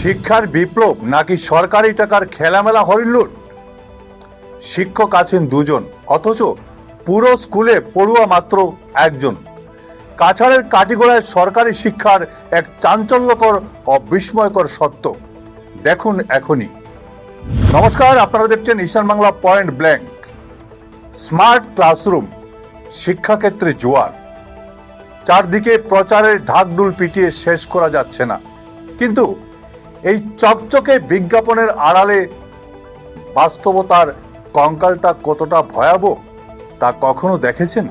শিক্ষার বিপ্লব নাকি সরকারি টাকার খেলামেলা হরিলুট? শিক্ষক আছেন দুজন, অথচ পুরো স্কুলে পড়ুয়া মাত্র একজন। কাছাড়ের কাটিগড়ায় সরকারি শিক্ষার এক চাঞ্চল্যকর ও বিস্ময়কর সত্য দেখুন এখনই। নমস্কার, আপনারা দেখছেন Ishan Bangla point blank. Smart classroom, শিক্ষাক্ষেত্রে জোয়ার। চারদিকে প্রচারের ঢাকঢোল পিটিয়ে শেষ করা যাচ্ছে না, কিন্তু এই চকচকে বিজ্ঞাপনের আড়ালে বাস্তবতার কঙ্কালটা কতটা ভয়াবহ তা কখনো দেখেছেন?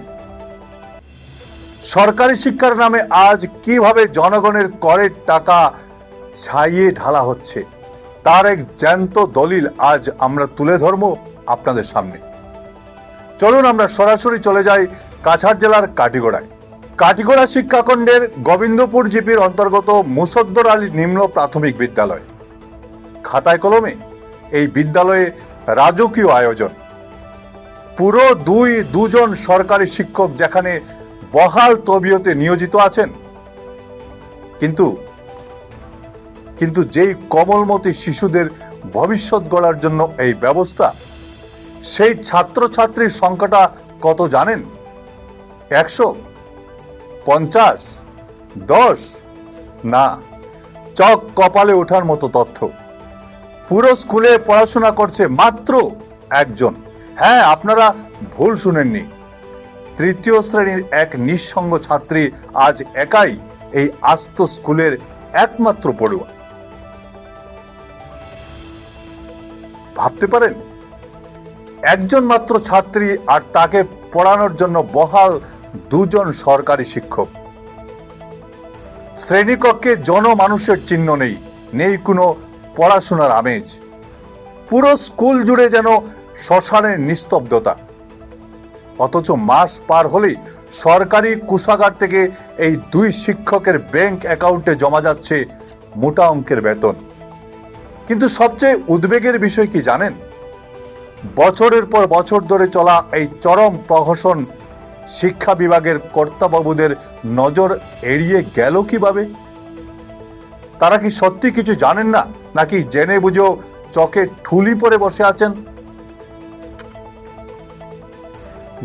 সরকারি শিক্ষার নামে আজ কিভাবে জনগণের করের টাকা ছাইয়ে ঢালা হচ্ছে তার এক জ্যান্ত দলিল আজ আমরা তুলে ধরব আপনাদের সামনে। চলুন আমরা সরাসরি চলে যাই কাছাড় জেলার কাটিগড়ায়। কাটিগড়া শিক্ষাখণ্ডের গোবিন্দপুর জিপির অন্তর্গত মুসদ্দর আলী নিম্ন প্রাথমিক বিদ্যালয়। খাতায় কলমে এই বিদ্যালয়ে রাজকীয় আয়োজন। পুরো দুজন সরকারি শিক্ষক যেখানে বহাল তবিয়তে নিয়োজিত আছেন, কিন্তু যেই কোমলমতি শিশুদের ভবিষ্যৎ গড়ার জন্য এই ব্যবস্থা, সেই ছাত্রছাত্রীর সংখ্যাটা কত জানেন? 100, 50, 10? না, চক কপালে ওঠার মতো তথ্য। পুরো স্কুলে পড়াশোনা করছে মাত্র একজন। হ্যাঁ, আপনারা ভুল শুনেননি, তৃতীয় শ্রেণীর এক নিঃসঙ্গ ছাত্রী আজ একাই এই আস্ত স্কুলের একমাত্র পড়ুয়া। ভাবতে পারেন, একজন মাত্র ছাত্রী, আর তাকে পড়ানোর জন্য বহাল দুজন সরকারি শিক্ষক। শ্রেণীকক্ষে জনমানুষের চিহ্ন নেই কোনো পড়াশোনার আমেজ। পুরো স্কুল জুড়ে যেন শ্মশানের নিস্তব্ধতা। অথচ মাস পার হলেই সরকারি কোষাগার থেকে এই দুই শিক্ষকের ব্যাংক অ্যাকাউন্টে জমা যাচ্ছে মোটা অঙ্কের বেতন। কিন্তু সবচেয়ে উদ্বেগের বিষয় কি জানেন? বছরের পর বছর ধরে চলা এই চরম প্রহসন শিক্ষা বিভাগের কর্তাবাবুদের নজর এড়িয়ে গেল কিভাবে? তারা কি সত্যি কিছু জানেন না, নাকি জেনে বুঝেও চকে ঠুলি পরে বসে আছেন?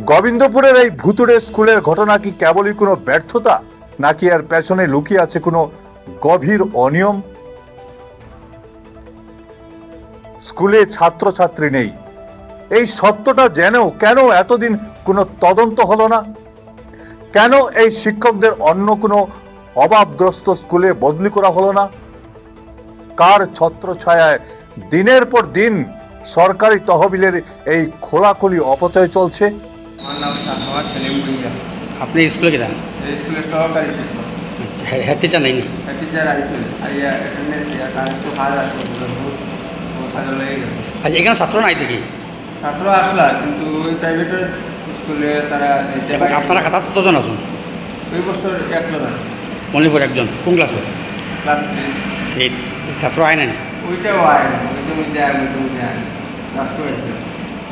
গোবিন্দপুরের এই ভুতুড়ে স্কুলের ঘটনা কি কেবলই কোনো ব্যর্থতা, নাকি এর পেছনে লুকিয়ে আছে কোনো গভীর অনিয়ম? স্কুলে ছাত্রছাত্রী নেই, এই সত্যটা জেনেও কেন এতদিন কোনো তদন্ত হলো না? কেন এই শিক্ষকদের অন্য কোনো অভাবগ্রস্ত স্কুলে বদলি করা হলো না? কার ছত্রছায়ায় দিনের পর দিন সরকারি তহবিলের এই খোলাখুলি অপচয় চলছে? আমার নাম সাফওয়াত সেলিম ভুইয়া। আপনি স্কুলে গেলেন? এই স্কুলের সহকারী শিক্ষক। হেড টিচার নেই? হেড টিচার আইসুল আইয়া অ্যাটেন্ডেন্স দিয়া কারণ একটু হাজ আসলো কাজে লেগে গেছে। আচ্ছা, এখানে ছাত্র নাই দেখি? ছাত্র আসলা, কিন্তু ওই প্রাইভেটের স্কুলে তারা আপনারা খাতা কতজন আছেন? ওই বছর একজন আছে, মণিপুর একজন। কোন ক্লাসে? ক্লাস 3। ছাত্র আয় নাই? ওইটাও আয় না, ওইটার মধ্যে আয় ক্লাস করেছে।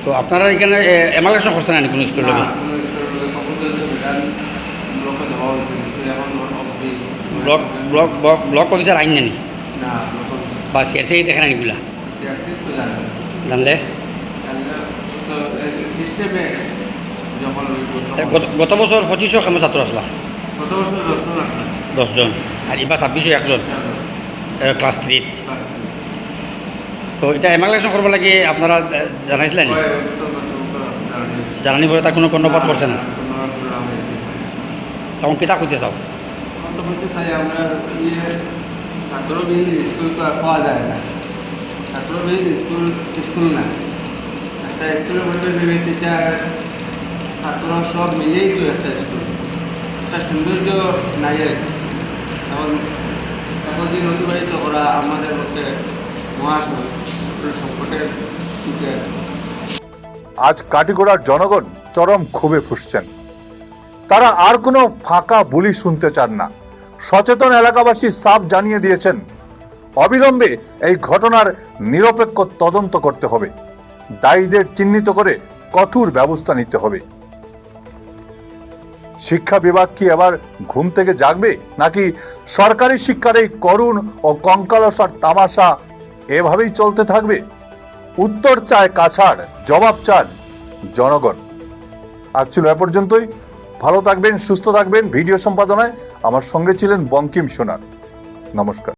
তো আপনারা এখানে এমালেশন করছেন না কোনো স্কুল লোকে? কোনো স্কুলের লোকে কম্পিউটার ব্লকে দেওয়া হয়েছে, কিন্তু এখন অবধি ব্লক অফিসার আইন নেনি না, বা সিআরসি দেখেন এগুলা তো জানে জানলে? তো সিস্টেমে যখন গত বছর 2500 কেমন ছাত্র আসলা? গত বছর 10 জন আসলাম। 10 জন, আর এবার 2600 একজন ক্লাস 3। তো এটা এমালেশন করবো লাগে আপনারা জানাইছিলেন? জানানি পরে তার কোনো কর্ণপাত করছে না? তখন কিতা করতে চাও? আমরা ছাত্রবিহীন স্কুল তো আর পাওয়া যায় না। ছাত্রবিহীন স্কুল না, একটা স্কুলের মধ্যে নেবে টিচার ছাত্র সব মিলেই তো একটা স্কুল, একটা সৌন্দর্য নাই আর কি। এখন দিন অতিবাহিত করা আমাদের মধ্যে সংকটের যুগে। আজ কাটিগড়ার জনগণ চরম ক্ষোভে ফুঁসছেন। তারা আর কোনো ফাঁকা বুলি শুনতে চান না। সচেতন এলাকাবাসী সাফ জানিয়ে দিয়েছেন, অবিলম্বে এই ঘটনার নিরপেক্ষ তদন্ত করতে হবে, দায়ীদের চিহ্নিত করে কঠোর ব্যবস্থা নিতে হবে। শিক্ষা বিভাগ কি এবার ঘুম থেকে জাগবে, নাকি সরকারি শিক্ষার এই করুণ ও কঙ্কালসার তামাশা এভাবেই চলতে থাকবে? উত্তর চায় কাছাড়, জবাব চান জনগণ। আজ ছিল এ পর্যন্তই। ভালো থাকবেন, সুস্থ থাকবেন। ভিডিও সম্পাদনায় আমার সঙ্গে ছিলেন বঙ্কিম সোনার। নমস্কার।